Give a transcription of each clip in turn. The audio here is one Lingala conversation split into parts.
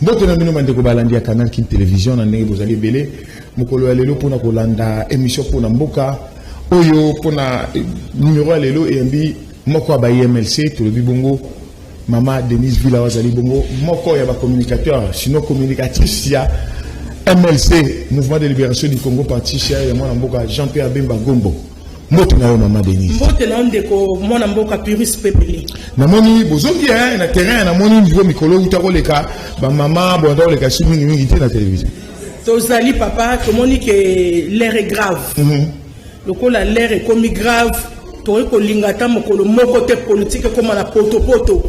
Mbote na bino mande ko balandi ya Canal King Télévision na ndenge bozali belé mokolo ya lelo pona kolanda émission pona mboka oyo pona numéro ya lelo embi moko ba IMLC to le bongo Mama Denise Villa wazali bongo moko ya ba communicateur sinon communicatrice ya MLC Mouvement de Libération du Congo parti cher ya mwana mboka Jean-Pierre Bemba Gombo. Mbote na yo Mama Denise. Mbote na ndeko mwana mboka Pyrrhus Pepeli. Na moni bozongi na terrain na moni niveau mikolo utakoleka ba mama bonda koleka sumi mingi te na télévision. Tozali papa tomoni que l'air est grave. Lokola l'air est comme grave. Toi ko lingata mokolo moko te politique comme la poto.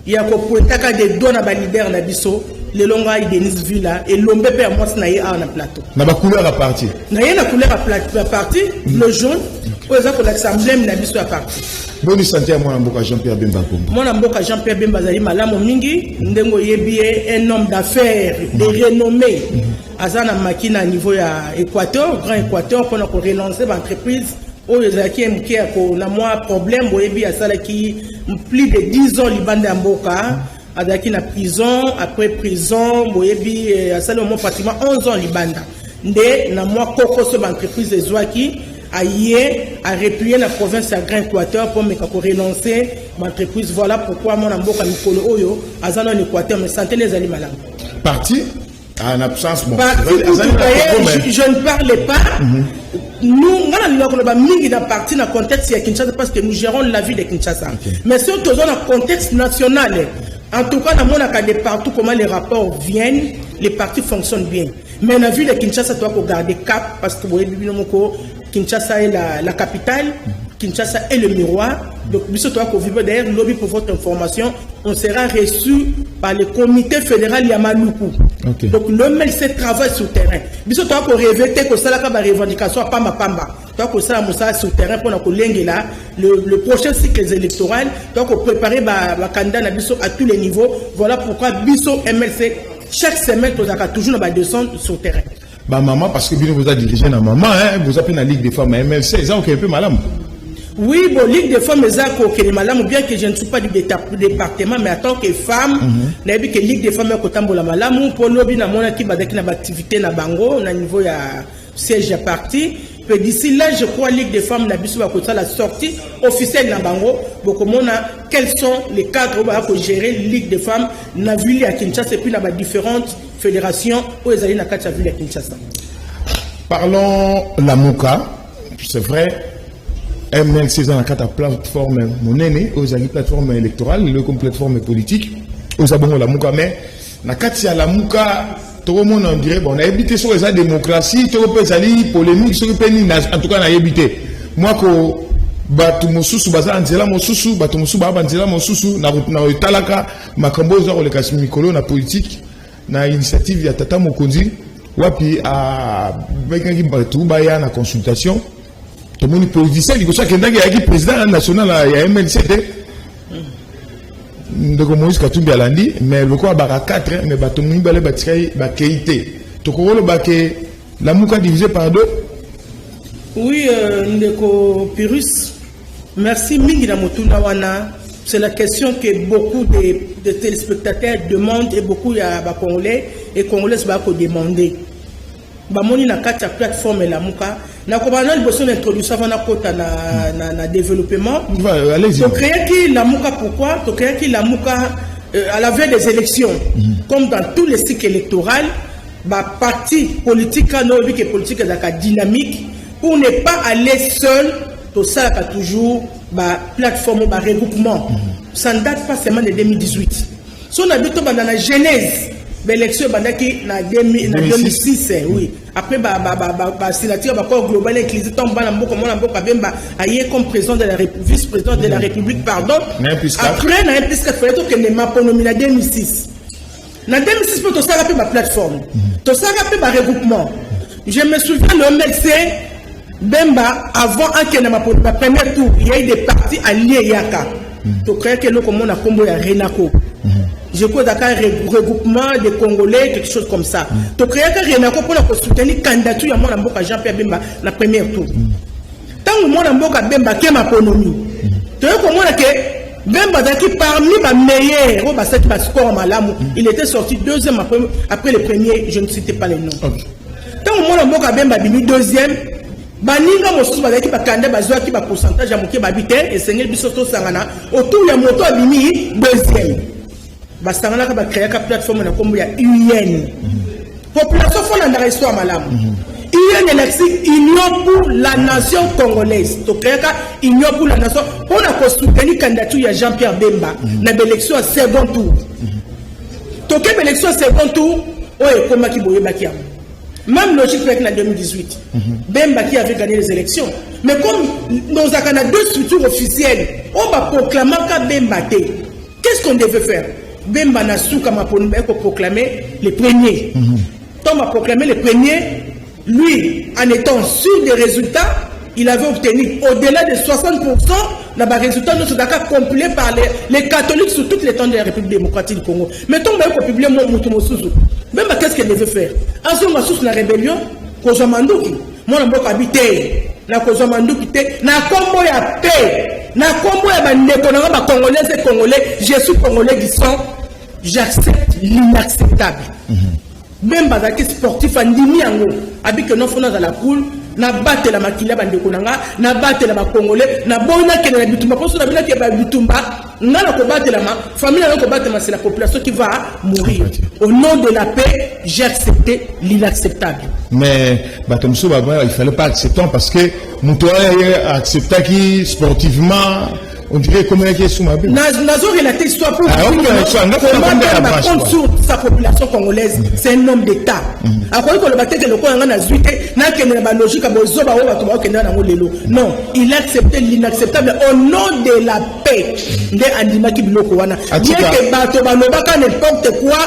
Ya ko poetaka de dona ba leader na biso. Le longa Denise Villa et l'ombe pe moi na ye na plateau. Na ba couleur à partir. Na ye na couleur à partir le jaune. Pour exemple l'assemblée na biso à partir. Bonne santé à moi mboka Jean-Pierre Bemba Gombo. Mon mboka Jean-Pierre Bemba zali malamu mingi ndengo yebi un homme d'affaires de renommée. Azana makina niveau ya Équateur, Grand Équateur pour nous relancer l'entreprise. Oh ezaki mkia ko na moi problème boyebi asala ki plus de 10 ans libanda mboka. Azaki na prison, après prison, boyebi asala au moins pratiquement 11 ans libanda. Nde na moi koko so l'entreprise ezwaki aïe a replié la province à Grand Équateur pour me relancer l'entreprise. Voilà pourquoi mon amboka Mikolo Oyo azana en Équateur mais santé les aliments là. Parti en absence bon. Je ne parlais pas. Nous, on a mis dans parti dans le contexte de Kinshasa parce que nous gérons la vie de Kinshasa. Mais surtout dans le contexte national, en tout cas, dans mon cas de partout, comment les rapports viennent, les partis fonctionnent bien. Mais dans la ville de Kinshasa, tu dois garder cap parce que Kinshasa est la capitale, Kinshasa est le miroir. Donc, d'ailleurs, lobby pour votre information, on sera reçu par le comité fédéral Yamaloukou. Okay. Donc, le MLC travaille sur le terrain. Biso toi ko revêter que ça la ka revendication pamba pamba. Toi ko ça musa sur le terrain pour na ko lengela le prochain cycle électoral, toi ko préparer ba candidat na biso à tous les niveaux. Voilà pourquoi biso MLC chaque semaine tu as toujours na descendre sur le terrain. Bah maman parce que bien vous a dirigé na maman hein, vous appelez la Ligue des femmes à MLC, ça OK un peu malade. Oui, bon, Ligue des femmes, bien que je ne suis pas du département, mais en tant que femme, je sais que Ligue des femmes est la malamu, pour nous, qui a activité na bango, na niveau ya siège à parti. Puis d'ici là, je crois Ligue des femmes n'a pas la sortie officielle na bango. Donc, quels sont les cadres pour gérer Ligue des femmes na ville à Kinshasa et puis dans différentes fédérations où ils allaient na quatre ville à Kinshasa. Parlons la Mouka, c'est vrai. MLC dans la plateforme monnaie, aux plateforme électorale, comme plateforme politique, aux abonnés la Mouka, mais la Katia la Mouka, tout le monde en dirait, bon, on a évité sur la démocratie, tout le monde a polémique, sur le pays, en tout cas, on a évité. Moi, que batu mususu baza nzela mususu batu mususu baba nzela mususu na talaka makambo za ole kasi mikolo na politique na initiative ya tata mokonzi wapi a bekangi batu baya na consultation. Tout le monde politicien, il y a un président national à MLC. Donc, Moïse Katumbi a dit, mais le quoi, il y a 4, mais tout le monde a été. Tu crois que la Mouka divisée par deux? Oui, Ndeko Pyrrhus, merci Mingi Namotunawana. C'est la question que beaucoup de téléspectateurs demandent et beaucoup de Congolais et Congolais vont demander. Bamoni na kata plateforme la Mouka na kobana liboso na introduction avant na kota na développement to créer qui la Mouka pourquoi to créer qui la Mouka à la veille des élections comme dans tous les cycles électoraux ba parti politique no bi que politique est dynamique pour ne pas aller seul to ça ka toujours ba plateforme ba regroupement ça ne date pas seulement de 2018 so on a dit to dans la genèse l'élection bandaki na 2006 oui après signature d'accord global inclusif tombe na mboko mona mboka Bemba aye comme président de la République vice-président de la République pardon après na impliqué fait que ne m'a nominé en 2006 na 2006 pour to ça rappeler ma plateforme to ça rappeler ma regroupement je me souviens le MLC Bemba avant un premier tour il y a eu des partis alliés yaka to créer que le comme on a combo ya Renako. Je crois d'accord regroupement des Congolais, quelque chose comme ça. Tu crées que Renako pour soutenir candidature à mon amboka Jean-Pierre Bemba la première tour. Tant que mon amboka Bemba qui ma économie. Tu vois comment que Bemba qui parmi les meilleurs, score malamu, il était sorti deuxième après le premier, je ne citais pas les noms. Tant que moi, Bemba bimi deuxième, baninga mosusu bazaki bakanda bazwaki ba pourcentage ya moke babite et sengel bisoto sangana autour ya moto abimi deuxième. Basangana ka ba créer ka plateforme na kombo ya UN. Population fona na histoire malamu. UN élection union pour la nation congolaise. To créer ka union pour la nation pour la soutenir candidature ya Jean-Pierre Bemba na élection à second tour. To ke élection second tour, oye koma ki boye bakia. Même logique avec la 2018. Bemba qui avait gagné les élections. Mais comme nous avons deux structures officielles, on va proclamer que Bemba té. Qu'est-ce qu'on devait faire? Bemba n'a su comme pour proclamer les premiers. On va proclamer les premiers. Lui, en étant sûr des résultats, il avait obtenu au-delà de 60% les résultats de ce Dakar compilés par les catholiques sur toutes les temps de la République démocratique du Congo. Mais on va publier Moutoumousouzou. Même qu'est-ce qu'elle devait faire? En ce moment, sous la rébellion, Kozamandouki, moi, je vais habiter, na Kozamandouki, na combo ya paix, na combo ya bandeko, Congolais et Congolais, je suis Congolais qui sont, j'accepte l'inacceptable. Même bazaki sportif andimi yango abike no fona za la poule na battre la makila bandeko nanga na battre la Congolais na bona ke na bitumba poso na bila ke ba bitumba ngala ko battre la famille na ko battre c'est la population qui va mourir. Au nom de la paix, j'ai accepté l'inacceptable. Mais Batomso il fallait pas accepter parce que Moutoua a accepté qui sportivement on dirait comment il est sous ma vie. Nazo relaté l'histoire pour compte sur sa population congolaise. C'est un homme d'État. Après que le bataille que le coin a zuité, n'a qu'une logique à Bozoba ou non, il a accepté l'inacceptable au nom de la paix. De Andima qui bloquewana. Bien que Bato Balobaka n'importe quoi,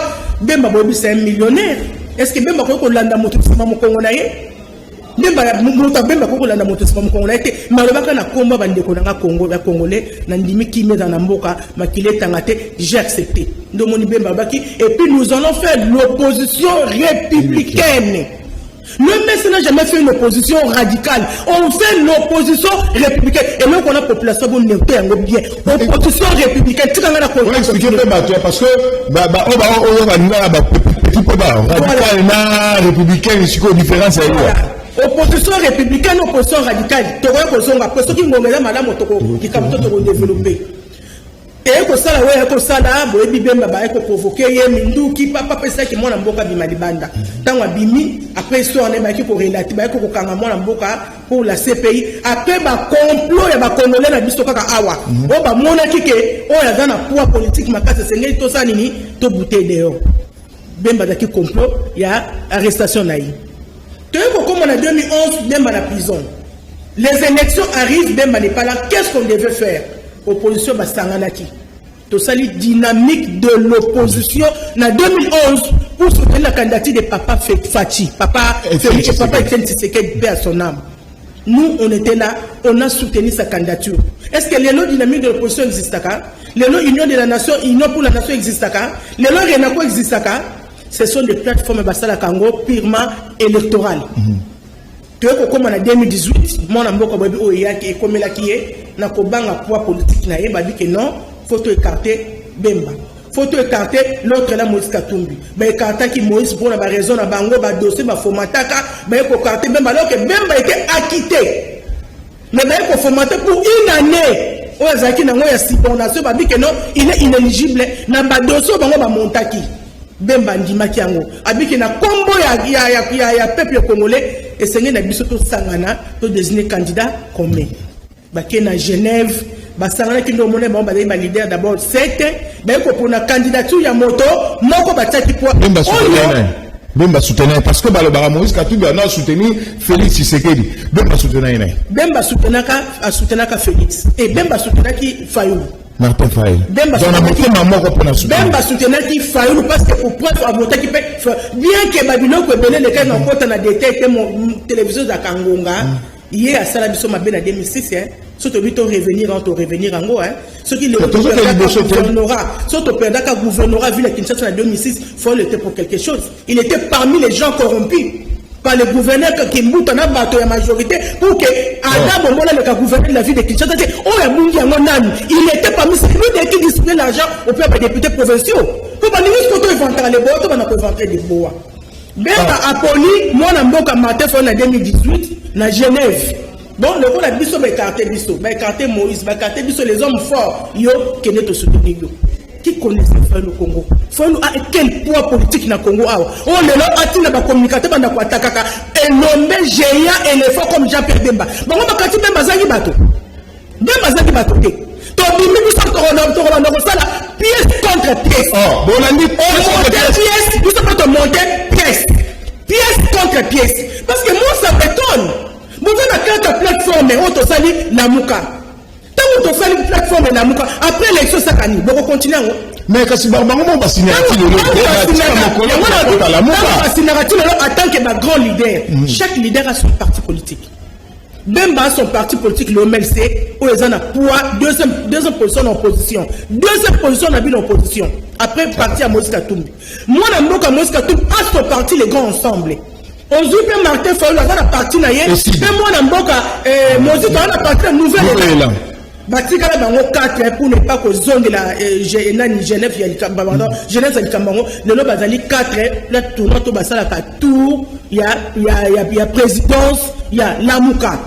Bemba Bobi c'est un millionnaire. Est-ce que Bemba Koko Landa Moutoussima Mokongolaye? Bemba Bemba Koko Landa Moutoussima Mokongolaye. Malobaka na combat bandeko na Congo, la Congolais, Nandimi qui met dans la mboka, Makile Tangate, j'ai accepté. Domoni Bemba Baki. Et puis nous allons faire l'opposition républicaine. Le MES n'a jamais fait une opposition radicale. On fait l'opposition républicaine. Et même qu'on a la population pour nous bien. Opposition républicaine. Tu vas expliquer parce que radical républicain, c'est quoi la différence? Opposition républicaine, opposition radicale. Tu vois opposition opposition qui ngomela madame Otoko qui capte de développer. Et que ça là que ça là boyebi bemba ba ko provoquer ye mindu ki papa pesa ki mona mboka bima libanda tango bimi après histoire ne ba ki ko relater ba ko kanga mona mboka pour la CPI après ba complot ya ba congolais na biso kaka awa o ba mona kike o ya dans poids politique makase sengeli to sa nini to bouteille dehors bemba da ki complot ya arrestation na yi to ko comme en 2011 bemba la prison les élections arrivent bemba n'est pas là qu'est-ce qu'on devait faire? Opposition Basanganaki. Tout ça, dynamique de l'opposition en 2011 pour soutenir la candidature de Papa Fachi. Papa Etienne Tshisekedi, paix à son âme. Nous, on était là, on a soutenu sa candidature. Est-ce que l'élan dynamique de l'opposition existe à l'élan Union de la Nation, Union pour la Nation existe à l'élan Renako existe à ce sont des plateformes Basala Kango purement électorales. Comme en 2018, mon ambo Kobabi Oyaki et comme la qui est, n'a pas de poids politique, n'a pas dit que non, faut écarter Bemba. Faut écarter l'autre là, Moïse Katumbi. Mais écarter qui Moïse pour la raison, la bango, la dossier, la fomataka, mais il faut écarter Bemba alors que Bemba était acquitté. Mais il faut formater pour une année. Oyazaki n'a pas si bon, n'a pas dit que non, il est inéligible, n'a pas de dossier, bango, ba montaki. Bemba ndimaki yango abiki na kombo ya peuple congolais et sengé na biso to sangana to désigner candidat commun baki na Genève basangana ki ndo mone ba leader d'abord c'était ba ko pona candidature ya moto moko bataki po Bemba soutenait parce que Balobara Moïse Katumbi a soutenu Félix Tshisekedi. Bemba soutenait. Bemba soutenaka Félix et Bemba soutenaki Fayulu. Martin Fayulu. Bemba soutenait qui Fayulu parce que pour prendre à voter qui peut bien que Babylone que belé les cas dans côté na détecté mon télévision de Kangonga hier à Salabiso Mabé en 2006 hein surtout vite revenir en go hein ce qui le gouvernorat surtout perdaka gouvernorat vu la Kinshasa en 2006 faut le pour quelque chose il était parmi les gens corrompus par le gouverneur qui mouta na bato ya majorité pour que Adam Bombola le gouverneur de la ville de Kinshasa il était parmi ceux qui distribuaient l'argent au peuple des députés provinciaux. Pour les ministres qui ont inventé les bois, on a inventé des bois. Bemba Apoli, moi na mboka matin en 2018 na Genève. Bon, le rôle a biso ba écarté Moïse, ba écarté biso les hommes forts yo qui n'est au soutenir yo. Qui connaissait le Congo? Faut a quel poids politique na Congo a. On est là atina ba communicateur banda ko atakaka et nommé géant éléphant comme Jean-Pierre Bemba. Bon on va kati Bemba zangi bato. Bemba zangi bato te. To bimi biso to na sala pièce contre pièce. Oh, bon on dit pièce, vous savez te monter pièce contre pièce. Parce que moi ça m'étonne. Vous avez la plateforme auto sali Lamuka. Tant que tu fais une plateforme Lamuka, après l'élection Sakani, vous continuez. Mais quand c'est Barbango, on va signer en tant que grand leader. Chaque leader a son parti politique. Bemba a son parti politique, le MLC, où ils ont un poids, deuxième position en opposition. Deuxième position en opposition. Après, parti à Moïse Katumbi. Moi, je Moïse Katumbi a son parti, les grands ensemble. On dit que Martin Fayulu a la partie naïe. Et moi, je Moïse Katumbi a la partie nouvelle. Batika la bango 4 pour ne pas que zone de la Genève Genève Cameroun le lo bazali 4 la tournoi to basala ka tour il y a présidence il y a Lamuka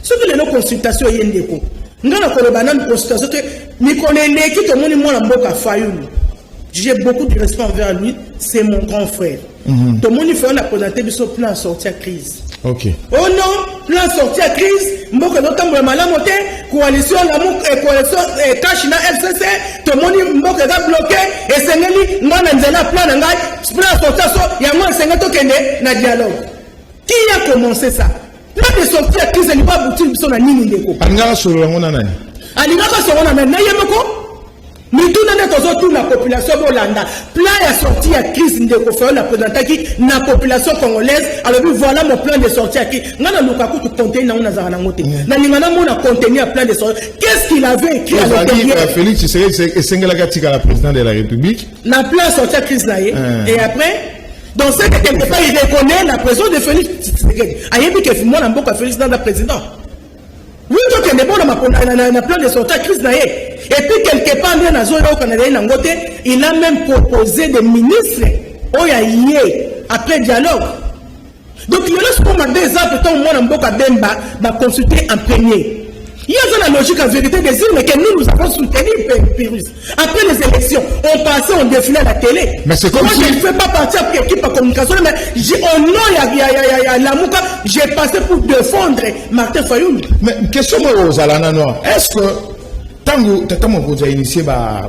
ce que les consultations yendeko ngana ko banane consultation que mi connaît qui to moni moi mboka Fayulu j'ai beaucoup de respect envers lui c'est mon grand frère to moni fait on a présenté biso plan sortir crise. Ok. Oh non, plan sorti à crise, mboka notambo malamote, coalition coalition Kashina FCC, tout le monde mboka da bloqué et sengeli ngana nzela plan ngai, plan sorti so ya moi sengato kende na dialogue. Qui a commencé ça? Plan de sortie à crise n'est pas bouti biso na nini ndeko. Alingaka solo ngona nani? Alingaka solo na nani yemeko? Mais tout le monde toute la population Hollanda. Plan de sortie à crise de la présentation la population congolaise. Alors voilà mon plan de sortie à crise. Nous avons tout contenu dans Nazarana Moté. Nous avons contenu un plan de sortie. Qu'est-ce qu'il avait écrit à l'intérieur? Félix Tshisekedi et Sengelakatika, la présidente de la République. La plan de sortie à crise là. Et après, dans ce que quelque part il reconnaît la présence de Félix Tshisekedi. Ayebi que moi n'a pas Félix dans la présidente. Oui, donc il y a un plan de sortie à crise là. Et puis, quelque part, il a même proposé des ministres après dialogue. Donc, il y a des exemples, tant moi, Bemba va consulter en premier. Il y a la logique en vérité des îles, mais que nous avons soutenu Pyrrhus. Après les élections, on passait, on défilait à la télé. Mais c'est comme moi, je ne fais pas partie de l'équipe de communication, mais au nom de Lamuka, j'ai passé pour défendre Martin Fayulu. Mais question aux Alana Noir, est-ce que tant que vous avez initié ma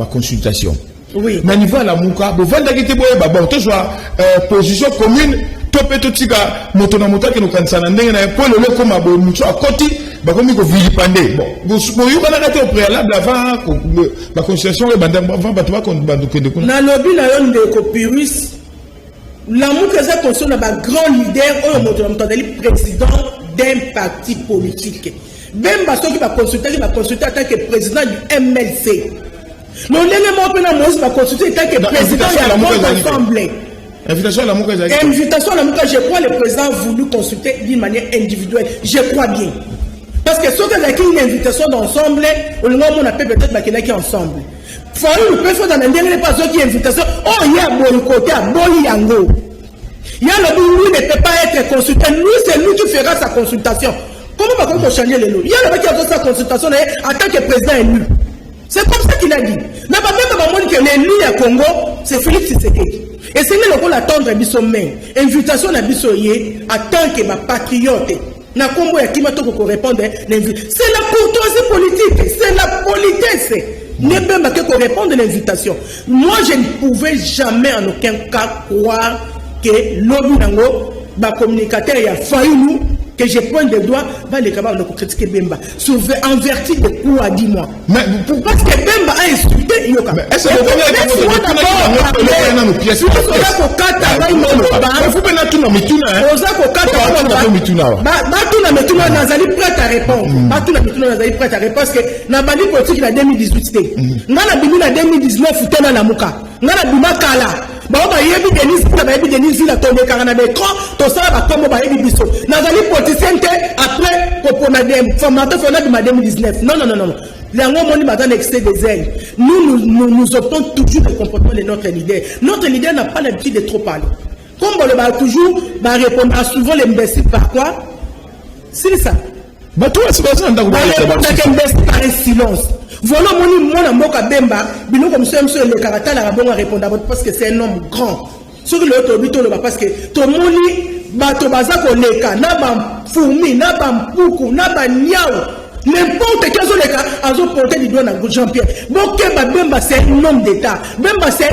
consultation, oui. Mais niveau la Mouka, vous vendez qui bon, tu vois, position commune, topé tout tika, motona mota que nous cansana n'enga pour le comme à bon à côté, bah comme il faut vilipender. Bon, vous y avez raté au préalable avant la consultation et avant battre contre Bandouké de Kuna. Na lobby na yon de Pyrrhus, la Mouka ça concerne un grand leader, ou motona mota président d'un parti politique. Bemba qui va consulter en tant que président du MLC. Non, l'élément va consulter en tant que président de la Assemblée. Invitation à la Mouka, je crois que le président a voulu consulter d'une manière individuelle. Je crois bien. Parce que ceux qui ont une invitation d'ensemble, on a peut-être qui ensemble. Il faut que nous fassions dans un dernier pas qui invitation. Oh, il y a bon côté, bon yango. Il y a le lui ne peut pas être consulté. Lui, c'est lui qui fera sa consultation. Comment va-t-on changer les lois? Il y a le mec qui a fait sa consultation en tant que président élu. C'est comme ça qu'il a dit. Mais même que l'élu à Congo, c'est Félix Tshisekedi. Et c'est là qu'on attendre biso main. Invitation à bisoyer en tant que patriote. Na Congo ya kimato ko répondre. C'est la courtoisie politique, c'est la politesse. Ne peut pas que répondre à l'invitation. Moi, je ne pouvais jamais en aucun cas croire que l'obus nango, ba communicateur ya Fayulu que je pointe des doigts, va les capables de critiquer Bemba. Sauver en vertu de quoi, dis-moi. Mais parce que Bemba a insulté Yoka. Mais est-ce que vous ba yebi Denise la tombe car na écran to ça ba comme ba yebi biso nazali politicien après pour madame formateur de madame 2019 non l'ango moni madame excès des ailes nous optons toujours le comportement de notre leader n'a pas l'habitude de trop parler comme on le va toujours va répondre souvent les imbéciles par quoi c'est ça bah toi c'est pas ça on par un silence voilà mon mboka bemba bino comme ça monsieur le caractère la bon répondre parce que c'est un homme grand sur l'autre bito le parce que to moni bato baza ko leka na ba fourmi na ba mpuku na ba niao n'importe quel sont les cas azo porter du doigt na Jean-Pierre Bokeba Bemba c'est un homme d'état Bemba c'est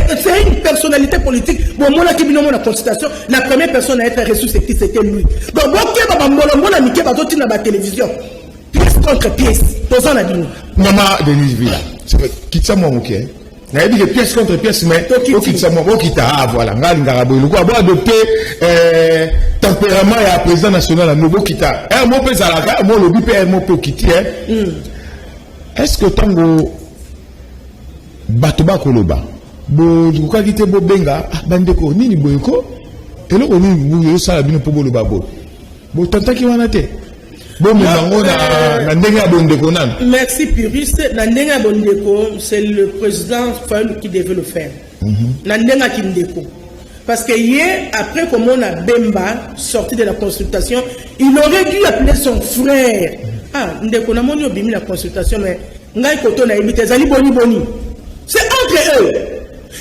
une personnalité politique bon moi qui bino la consultation la première personne à être reçue c'était lui donc Bokeba Bambolo na mike bato tina ba télévision pièce contre pièce posant la bino maman Denise Villa c'est quitte ça moi OK n'a dit que pièce contre pièce mais quitte ça moi quitte voilà ngali ngarabo le quoi adopter tempérament et à président national à nouveau quitta un mot peut zalaka mon lobby peut un mot peut quitter est-ce que tango batuba koloba bo ko quitter bo benga bandeko nini boyko et le oni bu ça la bino po bo loba bo tantaki wana te bon na ndenga bondeko nan merci Purus na ndenga bondeko c'est le président Fayoulou qui devait le faire na ndenga kindeko parce que hier, après comme on a Bemba sorti de la consultation, il aurait dû appeler son frère. Ah, ndeko na moni obimi la consultation, mais ngai koto na ibite zali boni. C'est entre eux.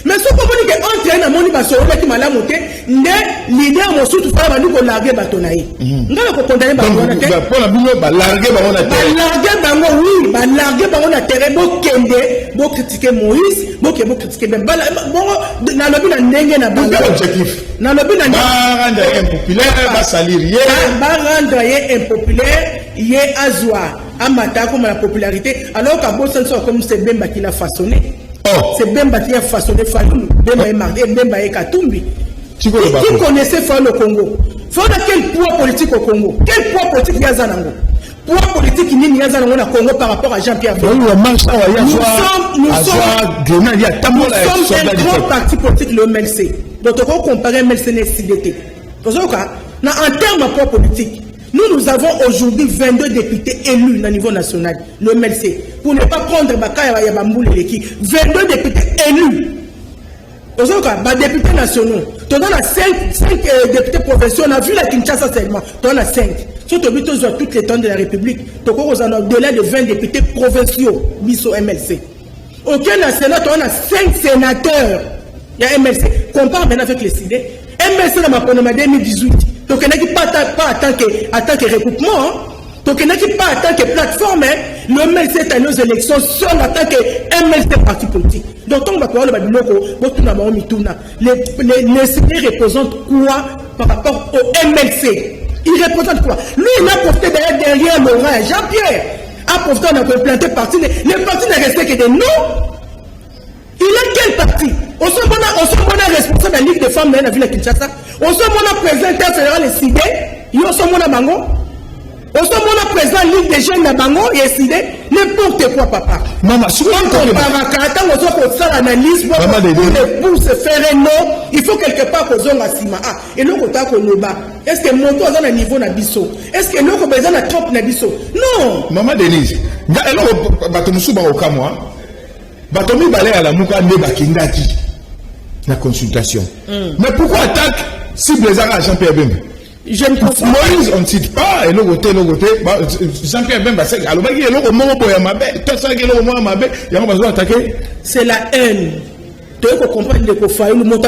Mais ce qu'on dit que entre eux na moni ba soro ki malamu te, nde leader mo surtout fa ba ni ko larguer bato na yi. Ngala ko condamner ba bona te. Pour la bino ba larguer ba ona te. Ba larguer ba ngo oui, ba larguer ba ona terrain bo kende, bo critiquer Moïse, bo critiquer Bemba. Bon na lobi na ndenge na ba objectif. Na lobi na rendre impopulaire, ba salir ba rendre impopulaire, yé azwa amata comme la popularité alors qu'à Boston comme c'est Bemba qui l'a façonné. Oh. C'est Bemba qui a façonné Fayoulou. Bemba est marié, Bemba est Katumbi. Qui connaissait Fayoulou au Congo? Fayoulou quel poids politique au Congo? Quel poids politique il y a Zanango? Poids politique il y a Zanango au Congo par rapport à Jean-Pierre Bemba. Nous sommes un grand parti politique, le MLC. Donc on va comparer MLC et CDT. En termes de poids politique, nous avons aujourd'hui 22 députés élus au niveau national, le MLC. Pour ne pas prendre Bakaya Yabamboul et l'équipe, 22 députés élus. Aujourd'hui, les députés nationaux, tu as 5 députés provinciaux, on a vu la Kinshasa seulement, tu en as 5. Si tu as toutes les temps de la République, tu as au-delà de 20 députés provinciaux, biso MLC. Auquel national, tu en as 5 sénateurs, il y a MLC. Compare maintenant avec les CD. MLC dans ma pandémie 2018. Donc, il n'y a pas en tant que recoupement, donc il n'y a pas en tant que plateforme, le MLC est à nos élections seul en tant que MLC parti politique. Donc, on va pouvoir le Babiloko, les CD représentent quoi par rapport au MLC? Il représente quoi? Lui, il a porté derrière Laurent, Jean-Pierre a porté, on a planté parti. Le parti n'est resté que des noms. Il a quel parti? On se montre responsable de la Ligue des femmes de la ville de Kinshasa. On se montre président fédéral et CID. Il y a aussi mon Bango. On se montre président de la Ligue des jeunes de Bango et CID. N'importe quoi, papa. Maman, pour se faire un nom, il faut quelque part qu'on zone à Sima. Et nous, on bat. Est-ce que mon toit est à niveau Nabiso? Est-ce que nous, on a trop Nabiso? Non. Maman Denise, alors, Batomi balé à la mouka ne bakingaki la consultation. Mais pourquoi attaque cible les arts à Jean-Pierre Bemba? Je ne comprends pas. Moïse, on ne cite pas, et l'autre côté, Jean-Pierre Bemba, c'est alors il y a l'autre moment pour Yamabe, tout ça qui est l'autre moment Yamabe, il y a besoin d'attaquer. C'est la haine. Tu peux comprendre que Fayoulou,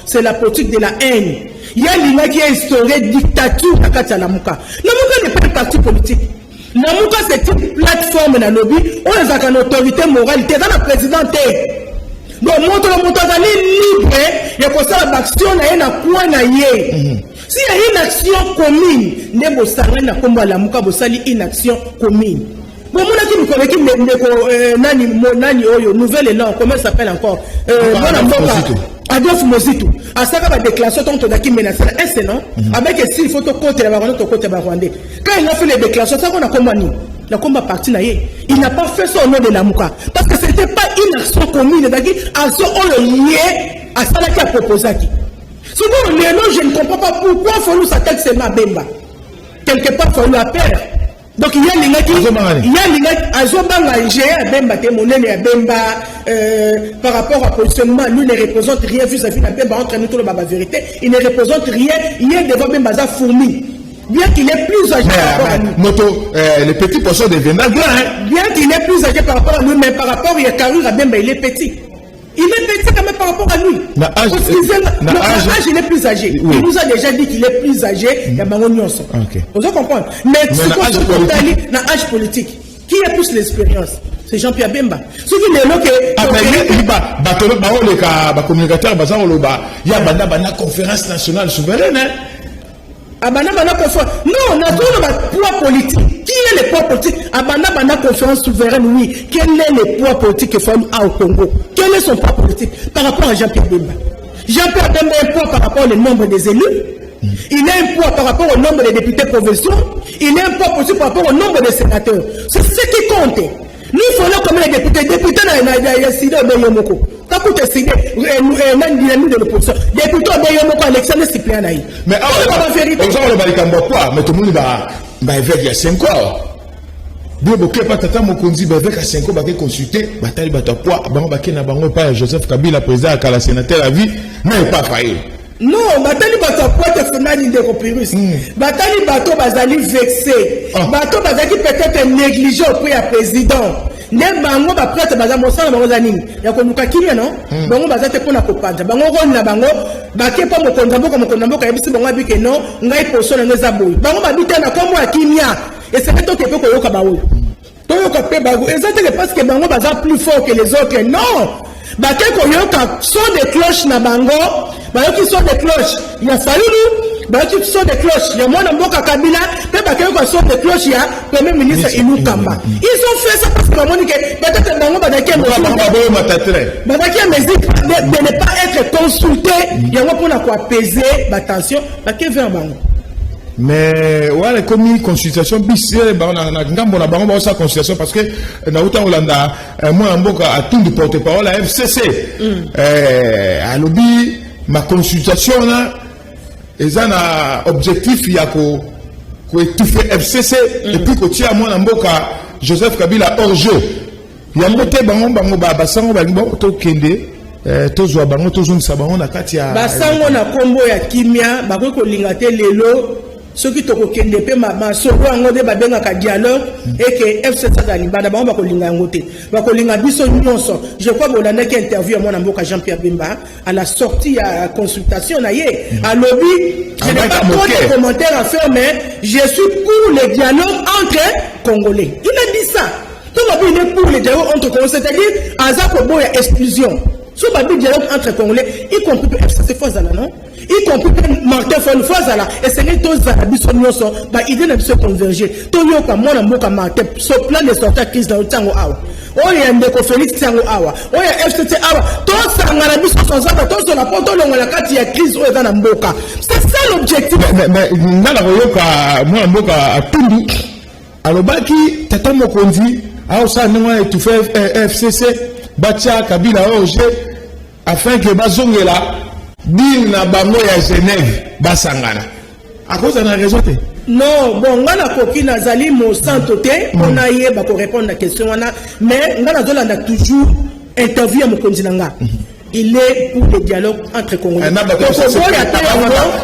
c'est la politique de la haine. Il y a l'INA qui a instauré dictature à Katsalamouka. Namouka n'est pas un parti politique. Namouka, c'est une plateforme dans le lobby. On a une autorité morale. Tu es dans la présidente. Donc, montre libre. Il y a une action s'il y a une action commune, une action commune. Bon, nouvelle élan, comment ça s'appelle encore? Adolphe Mozito. À ça, va déclaration tant d'aki menacé. Est-ce non? Avec s'il faut côté la Rwanda, côté Rwandais. Quand il a fait les déclarations, ça qu'on a combattu. La combat parti naïe. Il n'a pas fait ça au nom de Namouka. Parce que c'est n'était pas une action commune, c'est-à-dire action on le lié à ça qui a proposé. Souvent, je ne comprends pas pourquoi il faut nous s'attaquer seulement Bemba. Quelque part, il faut nous la perdre. Donc il y a par rapport à positionnement, lui ne représente rien vis-à-vis de Bemba entre nous tout la vérité. Il ne représente rien. Il est devant Bemba za fourmi. Bien qu'il est plus âgé par rapport à nous. Les petits poissons deviennent grands. Bien qu'il est plus âgé par rapport à nous, mais par rapport à Karur à Bemba, il est petit. Il est petit quand même par rapport à lui. L'âge, il est plus âgé. Oui. Il nous a déjà dit qu'il est plus âgé. Il y a Bango Nyonso. Vous comprenez? Mais l'âge politique, qui a plus l'expérience? C'est Jean-Pierre Bemba. Ce qui est là que. Il y a une conférence nationale souveraine. Non, on a tout le poids politique. Qui est le poids politique? Abana conférence souveraine, oui. Quel est le poids politique que Femme a au Congo? Quel est son poids politique par rapport à Jean-Pierre Bemba? Jean-Pierre Bemba a un poids par rapport au nombre des élus. Il a un poids par rapport au nombre des députés provinciaux. Il a un poidd politique par rapport au nombre des sénateurs. C'est ce qui compte. Nous, il faut comme les députés. Députés, il y a Sida Obeyomoko. Quand vous décidez, nous de l'opposition. Députés Obeyomoko, Alexandre Cyprien Naï. Mais on mais tout le monde va avec il y a 5 ans. Bien, beaucoup pas tata mokonzi avec à 5 ans, va consulter, bataille batapoa, bango bakena bango pas Joseph Kabila président à la sénateur à vie, mais pas failli. Non, Batali Batapoa te fenani de Copyrus. Batali Bato Bazali vexé. Bato Bazali peut-être négligé auprès du président. Ne bango ba prêtre baza mosala bango za nini ya konuka kimia non bango baza te pona kopanja bango rona bango bake pa mokonda mboka yebisi bango abike non ngai poso na ngeza boy bango babite na kombo ya kimia et c'est to kepe ko yoka bawo to yoka pe bango exactement parce que bango baza plus fort que les autres non bake ko yoka son de cloche na bango qui sont des cloches il y a fallu qui sont des cloches il y a moi mboka Kabila pe bake ko sont des cloches il y a premier ministre Inou Kamba ils ont fait ça parce que bango que peut-être bango badaki de ne pas être consulté il y a moi pour la apaiser la tension bake vers bango. Mais ouais, comme une consultation bizarre, on a sa consultation parce que Naouta Olanda, moi en boca à tout le porte-parole à FCC. À lobby, ma consultation là, ils ont un objectif, il y a qu'on étouffer FCC et puis qu'on tient moi en boca Joseph Kabila hors jeu. Il y a un côté bango basango bango to kende. Tozwa bango tozon sabango na kati ya basango na kombo ya kimia bako ko lingate lelo. Ce qui te kokende pe ma soko ngo de babenga ka dialogue et que FC Sadani bada ba ko linga ngote ba ko linga biso nyonso je crois que l'année qui interview mon amboka Jean-Pierre Bemba à la sortie à consultation na yé à lobby je n'ai pas trop de commentaires à faire mais je suis pour le dialogue entre Congolais il a dit ça tout le monde est pour le dialogue entre Congolais c'est-à-dire azako boya exclusion so ba dialogue entre Congolais y compris FC Fazala non y compris Martin Fazala et c'est les deux arabes sont nyonso ba idée na biso converger to yoka mona mboka Martin so plan de sortir crise dans tango awa oya ndeko Félix tango awa oya FCT awa to sangana biso sanzaba to so la poto longa la kati ya crise oya na mboka c'est ça l'objectif mais ngala yoka mona mboka atundu alobaki tata mokonzi a ça non étouffer FCC batia Kabila oje afin que bazongela Bil na bango ya Genève basangana. À cause de la raison. Non, bon, on a coquille nazali mon santo te, on a yé ba ko répondre à la question mais on a toujours interview à mon continent. Il est pour le dialogue entre Congolais.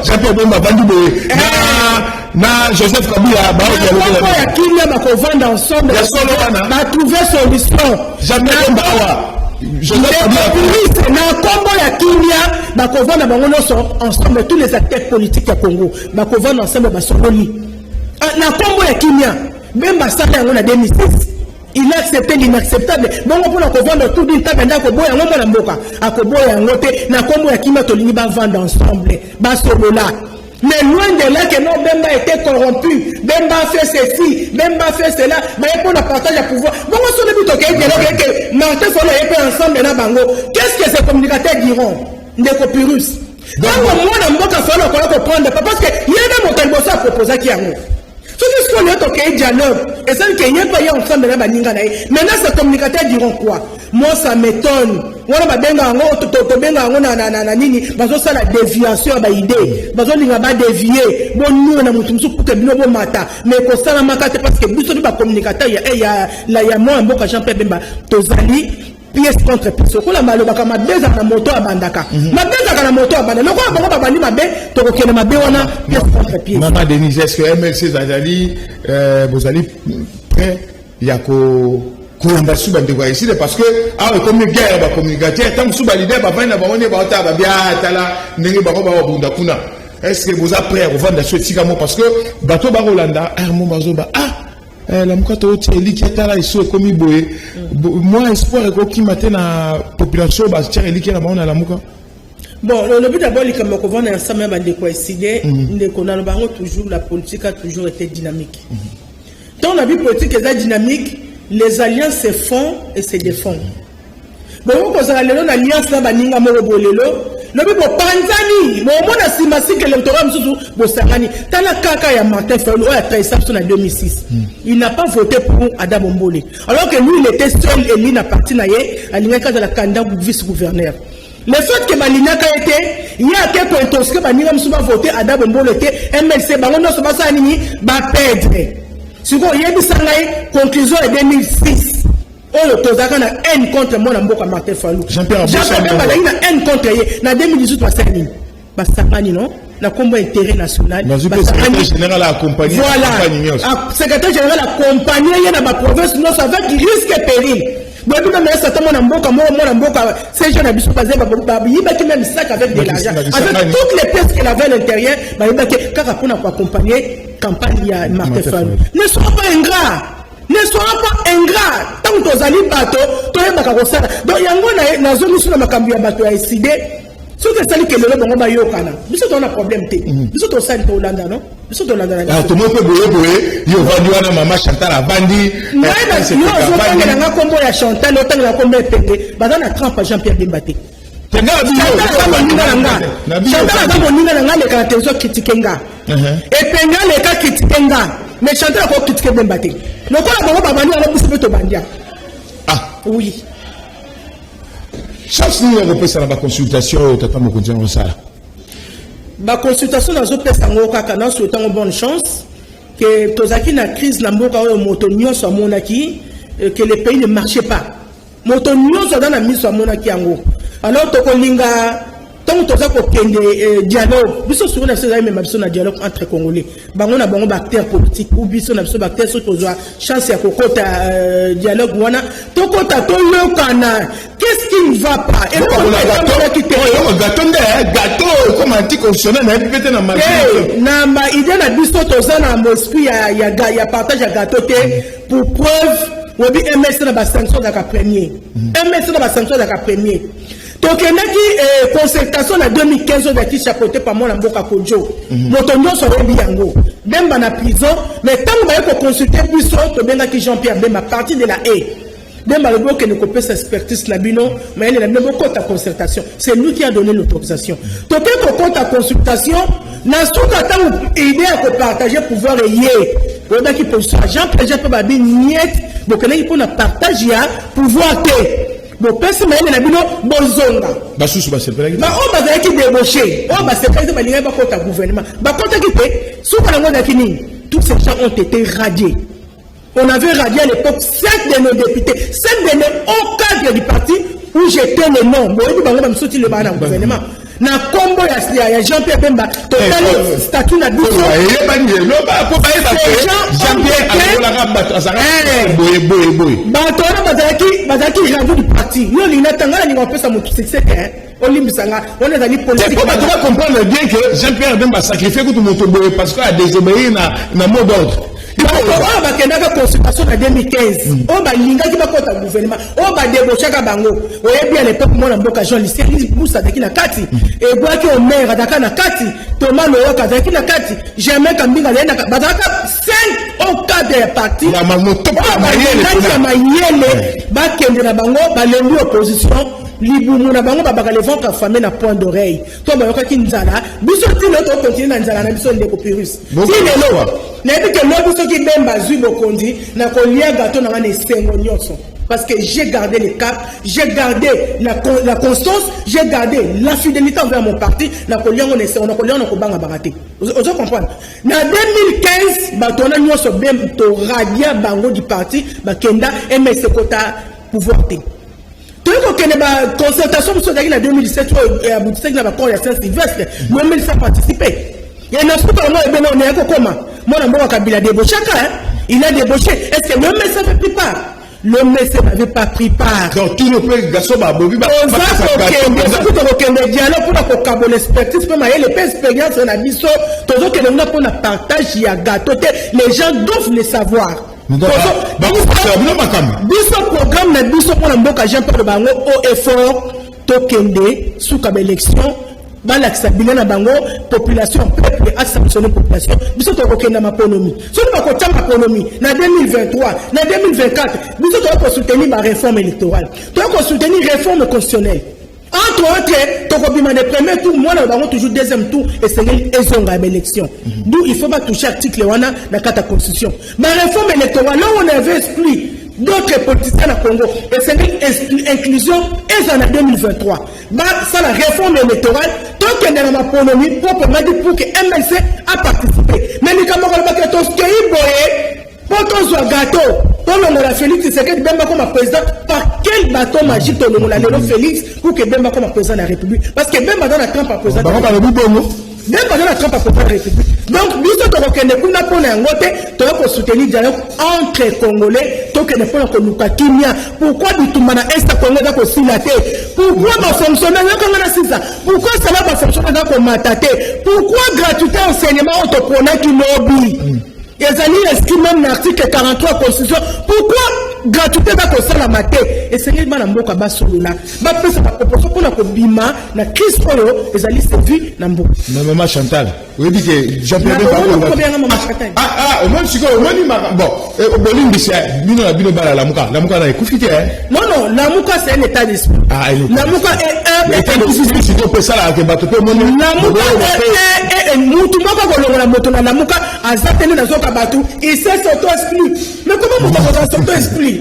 Jean-Pierre Bemba Bandu na Joseph Kabila ba dialogue. Ya kinya ba ko vendre ensemble. Ba trouver solution. Jean-Pierre Bemba je na Congo ya Kimia bakovana na bango ensemble tous les acteurs politiques ya Congo bakovana ensemble basongoli na Congo ya Kimia Bemba sala yango na 2006 il a accepté l'inacceptable bongo pona kovanda tout d'une table ndako boya ngo na mboka akoboya ngo te na Congo ya Kimia tolingi ba vendre ensemble basolola. Mais loin de là que non, Bemba était corrompu, Bemba fait ceci, Bemba fait cela, mais pour le partage de pouvoir. Bon, on se dit que Martin Folo est ensemble dans Bango. Qu'est-ce que ces communicateurs diront? Des copyrus. Donc, moi, on a prendre parce qu'il y a un montant de à proposer qui a un. Ce que le toqué dialogue. Et ça, qu'il n'y a pas eu ensemble là, baninga nae. Maintenant, ces communicateurs diront quoi? Moi, ça m'étonne. Wana babenga ngo to benga ngo na nini bazo sala déviation ba idée bazo linga ba dévier bon nous na mutu musu pour que bino bo mata mais ko sala makate parce que biso ba communicateur ya moi mboka Jean-Pierre Bemba tozali pièce contre pièce ko la maloba kama beza na moto abandaka mabeza na moto abandaka loko bango babandi mabe to ko kena mabe wana pièce contre pièce. Maman Denise, est-ce que MLC Zazali vous allez prêt yako Koulamba sous bande quoi ici parce que comme une guerre ba communicateur tant sous balidé ba vendre ba on est ba ta ba bien tala ndenge ba ba bunda kuna est-ce que vous après vous vendre ce tikamo parce que bateau ba Rolanda mo bazo ba la mukato teli qui tala ici comme iboé moi espoir ko qui matin na population ba tirer li qui na ba on la muka. Bon, le but d'abord, comme on va ensemble de coïncider, toujours la politique a toujours été dynamique. Dans la vie politique est dynamique. Les alliances se font et se défendent. Bon, vous avez une alliance là, baninga mo bolelo. Le but pour Panzani, bon, on a simasi que l'électorat msusu bosangani. Tala kaka ya Martin Fayulu a trahi ça en 2006. Il n'a pas voté pour Adam Ombole. Alors que lui, il était seul et lui n'a parti naïe à l'ingaka de la candidat vice-gouverneur. Le fait que Balinaka était, il y a quelques intentions que Baninga msusu va voter Adam Ombole était MLC, bangono se basa nini, ba perdre. Si vous avez une conclusion en 2006, on a une haine contre moi, dans Martin Fayulu. Jean-Pierre Bemba a une haine contre lui. En 2018, non? La combat intérêt national. Le secrétaire général a accompagné. Voilà. Le secrétaire général a accompagné dans ma province, non, avec risque et péril. Bon, mais ça tombe en boca, ces jeunes habitués basés, ils même sac avec de l'argent. Avec toutes les pièces qu'il avait à l'intérieur, car on a accompagné campagne à Martin Fayulu. Ne sois pas ingrat. Ne sois pas ingrat. Tant que tu as un bateau, tu as un bateau. Donc, il y a une zone où tu as un bateau à décider. Si tu as que le bon bateau, tu as un problème. Tu as un Hollande, non? Tu as un Hollande. Tout le monde peut bouiller, il y a un maman Chantal à Bandi. Non, je vais vous combo à Chantal, autant que la combo est pété. Bah, dans la trempe à Jean-Pierre Bembaté. Chantal a mon les caractéristiques critiquenga. Et Penga les cas critiquenga. Mais Chantal a pas critiqué Bembaté. Le quoi la banque babani a poussé to bandia. Ah oui. Chance nous on peut ça la consultation tata mokondia on ça. Ba consultation dans autres sango kaka na souhaitant bonne chance que tozaki na crise na mboka o motonio so monaki que le pays ne marchait pas. Motonio so dans la mise so monaki yango. Alors tokolinga tant que tu as un dialogue, biso sur na seza même biso na dialogue entre congolais. Bango na bango acteurs politiques ou biso na biso acteurs so tozoa chance ya kokota dialogue wana tokota to yokana. Qu'est-ce qui ne va pas? Et gâteau comme anticonstitutionnel na pété na mal. Na ma idée na biso toza na esprit ya partage ya gâteau pour preuve wobi MS na ba sanction da ka premier. MS na ba sanction da ka premier. Donc, il y a une concertation en 2015 qui est chapeautée par moi, Mboka Kodjo. Motonio sur le Biango. Même dans la prison, mais tant que vous consulter plus que Jean-Pierre Bemba, partie de la haie. Même le bloc qui ne copie sa expertise labino, mais il a même compte à concertation. C'est lui qui a donné l'autorisation. Donc, quand on compte à consultation, n'a pas idée à partager pouvoir lier. Vous avez qui position. Jean-Pierre Bemba, niet, donc il faut partager pouvoir que. Bon, personne n'a dit bonzonga. Basous ba c'est pas là. Ba on va qui débaucher. On va se faire ba linga ba contre gouvernement. Ba contre qui fait sous la ngona fini. Tous ces gens ont été radiés. On avait radié à l'époque 7 de nos députés, 7 de nos hauts cadres du parti où j'étais le nom. Bon, il dit ba ngona sorti le ba na gouvernement. Na combo ya Jean-Pierre Bemba total statut na biso bazaki radio du parti yo linatanga ni ngopesa mutu succès on limbisanga on est allé politique on doit comprendre bien que Jean-Pierre Bemba sacrifié tout moto parce qu'il a désobéi na mot d'ordre. On va faire une consultation en 2015. On va linga qui va contre le gouvernement. On va débaucher Kabango. On est bien à l'époque, moi, la boca Jean Lycée, Moussa de la Kati. Et bois qui au maire, à Dakar, Kati. Thomas Loyo, Kazaki, la Kati. Jamais Kambinga, Badaka, 5 au cas des partis. La Mayele, Bakende, la Bango, Balembi opposition. libumu na bango babaka le ventre affamé na point d'oreille to ba yoka kinzala biso tino to continuer na nzala na biso ndeko Pyrrhus tino na ebi ke mo biso ki bemba zui bokondi na kolia gâteau na ngane sengo nyonso parce que j'ai gardé le cap, j'ai gardé la constance, j'ai gardé la fidélité envers mon parti. On a baraté. Vous comprenez? En 2015, batona nous sommes bien to radia bango du parti, bakenda MS Kota pouvoir. Donc que la concertation sur la 2017 aboutissait na l'accord ya Saint-Sylvestre, moi même ça participer. Il y a un aspect on est comment? Moi na mboka Kabila débauché il a débauché. Est-ce que même ça fait plus part? Le monsieur n'avait pas pris part. Donc, tout le pays, Gasson, Babobi, dialogue pour la cabo l'expertise, pour les expériences, on a dit ça, tout ce que nous avons pour la partage, il y a gâteau, les gens doivent le savoir. Biso programme, mais biso pour la mboka, j'ai pas de bango, au effort, tokende, sous comme élection, balakisabile na bango population peuple a sanctionné population biso to kokenda maponomi so ba ko tamba maponomi na 2023 na 2024 biso to ko soutenir ma réforme électorale to ko soutenir réforme constitutionnelle entre autres to ko bima de premier tour moi na bango toujours deuxième tour et c'est ezonga élection d'où il faut pas toucher article wana na kata constitution ma réforme électorale là on avait exclu d'autres politiciens au Congo et c'est une inclusion et en 2023 ça la réforme électorale tant qu'il y a ma ponomie proprement dit pour que MLC a participé mais nous comme on va que tous qui pour qu'on soit gâteau pour le Félix c'est que Bemba comme président par quel bâton magique on le Félix pour que Bemba comme président de la République parce que Bemba dans la Trump à président même pendant la Trump à président de la République donc nous sommes reconnaissants pour nous prendre un côté pour soutenir dialogue entre Congolais donc ne pas que nous Kimia pourquoi du tout mana est Congo dans ko silaté pourquoi va fonctionner comme on a ça pourquoi ça va pas fonctionner dans ko mataté pourquoi gratuité enseignement autopreneur qui lobby ils ont inscrit même l'article 43 constitution pourquoi gratuité dans ko sala maté et c'est les bana mboka basolona ba pesa ba proposition pour la ko bima na crise oyo ils allaient servir na mboka maman Chantal oui dit que Jean-Pierre au moins si au moins bon bolimbi c'est bino na bino bala la muka na ekufite non la muka c'est un état d'esprit la muka est un état d'esprit si on peut ça là que bato pe mon la muka est mutu moko ko longola moto na la muka azatene na zoka bato il s'est auto-exclu mais comment on va s'auto-exclure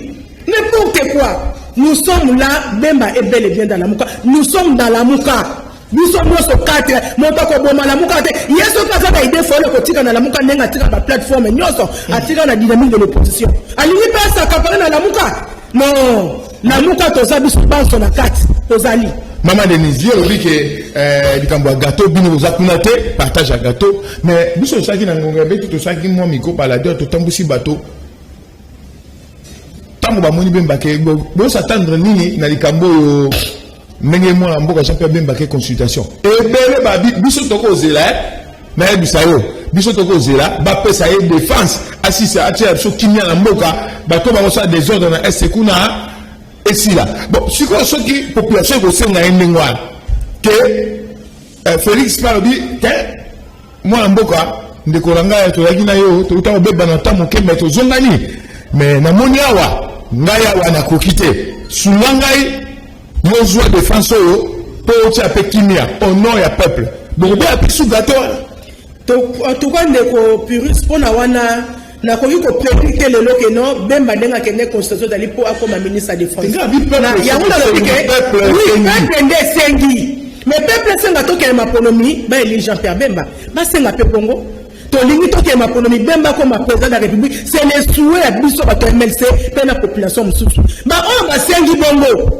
n'importe quoi nous sommes là Bemba est bel et bien dans la muka nous sommes dans la muka nous sommes nos 4 moto ko boma la muka te yeso ka za idée faut le kotika na la muka nenga tika ba plateforme nyoso atika na dynamique de l'opposition alini pas ça kapana na la muka non la muka to za biso banso na 4 tozali Maman Denise, je dis que les gâteau, bino zakunate, partage à gâteau, mais biso ça qui n'a ngongabé tout ça qui moi micro paladeur tout tambusi bateau. Tango ba moni bemba ke bo s'attendre nini na likambo ndenge mo mboka Jean-Pierre Bemba ke consultation. Et bele ba biso toko zela na bisayo. Biso toko zela ba pesa e défense assise à tiers so kimia na mboka ba to ba ça des ordres na esekuna. Et si là, bon, si quoi, ce qui population au sein d'un que Félix Parobi, que moi en boka, de Koranga et Toragina yo, tout le temps, Banata, mon kémet aux Zongani, mais Namoniawa, Ngayawa n'a coquité, sous l'angaï, nos joies de France, pour Tchapé Kimia, au nom et à peuple. Donc, bien, puis sous gâteau. En tout cas, Pyrrhus, pour Nawana. Na koyi ko prédire le loke non Bemba denga kene constitution dali po akoma ministre de défense na yango na lobike oui peuple sengi mais peuple senga to ke maponomi ba eli Jean-Pierre Bemba ba senga pe Congo to lingi to ke maponomi Bemba comme président de la République c'est le souhait à biso ba to MLC pe na population mususu ba on ba sengi bongo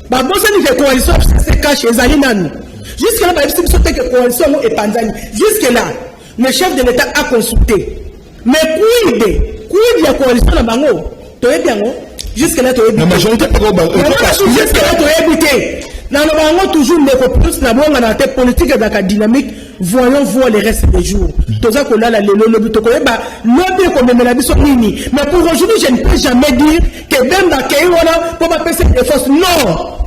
ba bosani ke coalition c'est caché ezali nanu jusque là ba biso te ke coalition et panzani jusque là le chef de l'État a consulté. Mais quid la coalition de Bango, tu es bien, jusqu'à là, tu es bien. La majorité de jusqu'à là, tu es bien. Dans le Bango, toujours, les plus, la bonne la tête politique et la dynamique, voyons voir les restes des jours. Tout ça, qu'on a la lobby, tu connais pas, lobby, qu'on met la vie sur Nini. Mais pour aujourd'hui, je ne peux jamais dire que Bemba, pour ma PC de force, non.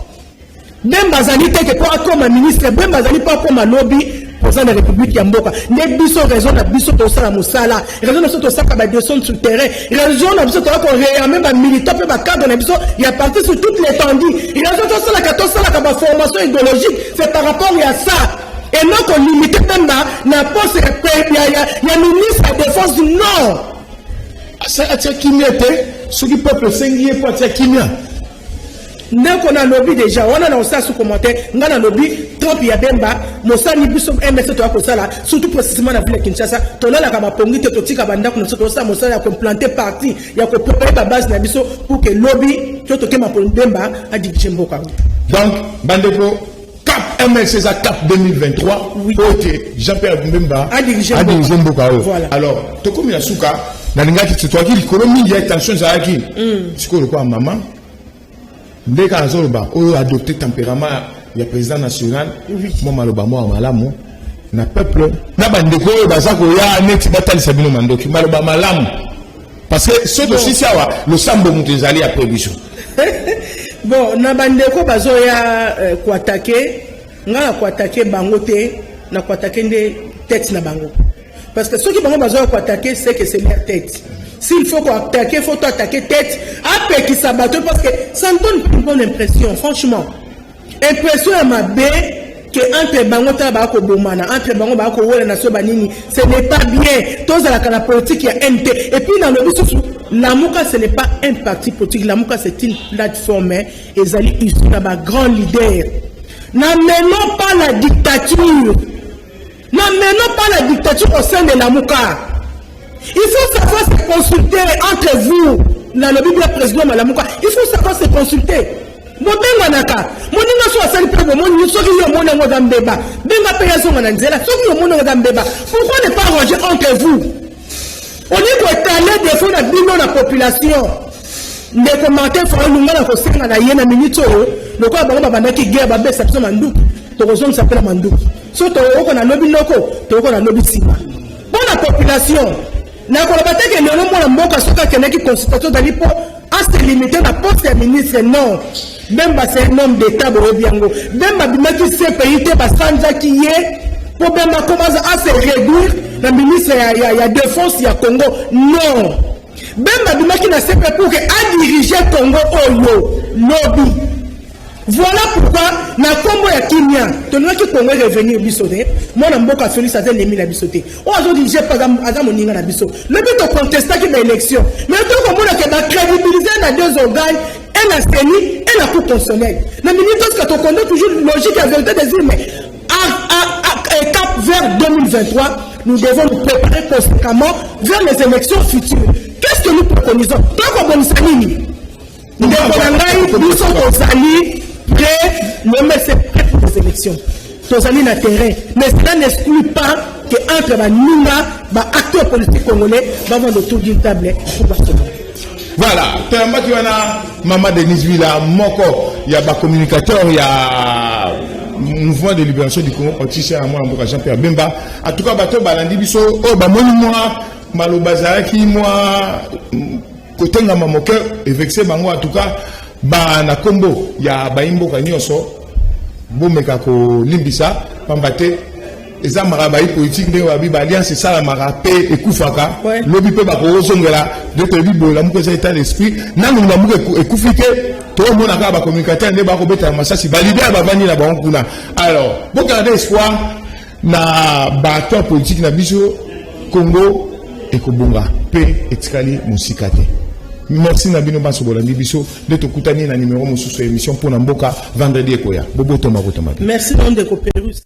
Bemba, Zani, que pour comme un ministre, Bemba, Zani, pas comme un lobby, président de la République Yamboka. Ne biso raison na biso to sala musala. Raison na biso to saka ba descendre sur terrain. Raison na biso to ko réarmer ba militant pe ba cadre na biso il y a parti sur toute l'étendue. Raison to sala ka ba formation idéologique, c'est par rapport à ça. Et non qu'on limite même na poste il y a ministre de la défense du Nord. Ça a été qui était ce qui peuple singulier pour être qui ndeko na lobby déjà on a aussi sous commentaire ngana lobby Trump ya bemba mosani biso MSC to akosala surtout précisément na ville Kinshasa to la ka bapongi te to tika banda ko to sa mosala ya complanter parti ya ko préparer ba base na biso pour que lobby to ke ma bemba a diriger mboka. Donc bandeko cap MSC à cap 2023 oui. Côté Jean-Pierre Bemba a diriger mboka. Voilà. Alors to comme la souka na lingaki to qui l'économie il y a tension za qui siko quoi maman dès qu'à Zolba, on a adopté tempérament, il y a président national, moi maloba moi malamu, na peuple, na bandeko bazako ya neti batali sabino mandoki, maloba malamu, parce que ceux aussi ça va, le sambo mutezali après biso. Bon, na bandeko bazo ya ko attaquer, nga ko attaquer bangote, na ko attaquer des têtes na bango. Parce que ceux qui bango bazo ko attaquer, c'est que c'est leur tête. S'il faut attaquer, il faut attaquer tête. Après qui s'abattent parce que ça me donne une bonne impression, franchement. Impression à ma baie que entre Bangota Bako Bomana, entre Bango Bako Wole Nation Banini, ce n'est pas bien. Tous à la politique, il y a NT. Et puis dans le but, la Mouka, ce n'est pas un parti politique. La Mouka, c'est une plateforme. Et ils allaient ici, là-bas, grand leader. N'amenons pas la dictature. N'amenons pas la dictature au sein de la Mouka. Il faut savoir se consulter entre vous. Dans le Bible président Malamuka, il faut savoir se consulter. Mobenganaka, moninga so asali pebo moni soki yo mona ngoza mbeba. Benga pe yaso ngana nzela, soki yo mona ngoza mbeba. Pourquoi ne pas ranger entre vous? On est pour étaler des fonds de la population. Les commentaires font nous ngana ko senga na yena minute o. Le quoi bango babanda ki guerre babe sa pso manduku. To kozon s'appelle manduku. So to oko na lobby loko, to oko na lobby sima. Pour la population na kolobate ke lelo mwana mboka soka keneki consultation dali po à se limiter à poste de ministre non Bemba c'est un homme d'état bobiango Bemba bimaki se pays te basanja qui est pour Bemba commence à se réduire le ministre ya défense ya Congo non Bemba bimaki na CP pour que a diriger Congo oyo lobby. Voilà pourquoi na combo ya Kimia tonga ki Congo revenir bisoté moi na mboka Félix Azel Lemi la bisoté o azo diriger pas à moninga na biso le but de contester qui l'élection mais tout comme on a que ba crédibiliser na deux organes et la CENI et la Cour constitutionnelle le ministre que tu connais toujours logique et vérité des îles mais à cap vers 2023 nous devons nous préparer conséquemment vers les élections futures. Qu'est-ce que nous préconisons tant qu'on bonne sanini nous devons nous sommes aux prêt, le maire c'est prêt pour les élections. Tous amis na terrain. Mais cela n'exclut pas qu'entre les Nunga, les acteurs politiques congolais, vont avoir le tour d'une table pour Barcelone. Voilà. Tellement qu'il y a Maman Denise Villa, Moko, il y a des communicateurs, il y a mouvement de libération du Congo, Otisha, moi, Jean-Pierre Bemba. En tout cas, bateau balandi biso, oh, bah, moi, Malobazaki, moi, côté de mon cœur, et vexé, bah, moi, en tout cas, ba na kombo ya baimbo kanyoso bomeka ko limbisa pambate eza marabai politique nde wabi ba alliance ça la marape ekufaka lobi pe ba ko zongela de te libo la muko état d'esprit nanu na muko ekufike to mona ka ba communicateur nde ba ko beta masasi ba leader ba vani na ba nkuna. Alors bon garder espoir na ba acteur politique na biso Congo ekobonga pe etikali musikate. Merci Nabino Basso Bolandi Bisso de te coutaner na numéro mon sous émission pour Namboka vendredi ekoya. Bobo Thomas Rotomadi. Merci nom de Copérus.